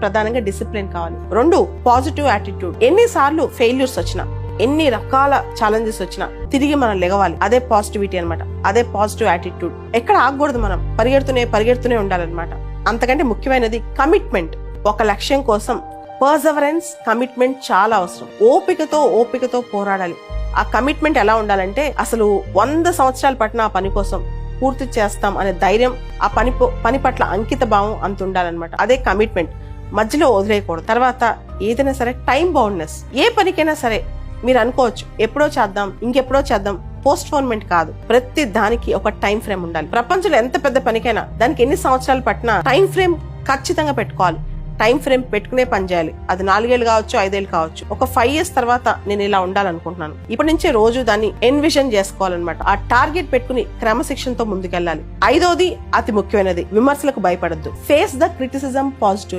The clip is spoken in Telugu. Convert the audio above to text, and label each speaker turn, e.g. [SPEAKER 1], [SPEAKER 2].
[SPEAKER 1] ప్రధానంగా డిసిప్లిన్ కావాలి. 2 పాజిటివ్ యాటిట్యూడ్. ఎన్నిసార్లు ఫెయిల్యూర్స్ వచ్చినా, ఎన్ని రకాల ఛాలెంజెస్ వచ్చినా తిరిగి మనం లెగవాలి. అదే పాజిటివిటీ అన్నమాట. అదే పాజిటివ్ యాటిట్యూడ్. ఎక్కడ ఆగకూడదు, మనం పరిగెడుతూనే ఉండాలన్నమాట. అంతకంటే ముఖ్యమైనది కమిట్మెంట్. ఒక లక్ష్యం కోసం పర్సెవరెన్స్, కమిట్మెంట్ చాలా అవసరం. ఓపికతో పోరాడాలి. ఆ కమిట్మెంట్ ఎలా ఉండాలంటే అసలు 100 సంవత్సరాలు పట్టిన ఆ పని కోసం పూర్తి చేస్తాం అనే ధైర్యం, ఆ పని పట్ల అంకిత భావం అంత ఉండాలన్నమాట. అదే కమిట్మెంట్. మధ్యలో వదిలేయకూడదు. తర్వాత ఏదైనా సరే టైం బౌండ్నెస్. ఏ పనికైనా సరే మీరు అనుకోవచ్చు ఎప్పుడో చేద్దాం, ఇంకెప్పుడో చేద్దాం. పోస్ట్పోన్మెంట్ కాదు, ప్రతి దానికి ఒక టైం ఫ్రేమ్ ఉండాలి. ప్రపంచంలో ఎంత పెద్ద పనికైనా దానికి ఎన్ని సంవత్సరాలు పట్టినా టైం ఫ్రేమ్ ఖచ్చితంగా పెట్టుకోవాలి. టైం ఫ్రేమ్ పెట్టుకునే పని చేయాలి. అది 4 ఏళ్ళు కావచ్చు, 5 ఏళ్ళు కావచ్చు. ఒక 5 years తర్వాత నేను ఇలా ఉండాలనుకుంటున్నాను. ఇప్పటి నుంచే రోజు దాన్ని ఎన్విజన్ చేసుకోవాలన్నమాట. ఆ టార్గెట్ పెట్టుకుని క్రమశిక్షణతో ముందుకెళ్ళాలి. 5వది అతి ముఖ్యమైనది, విమర్శలకు భయపడద్దు. Face the criticism positive.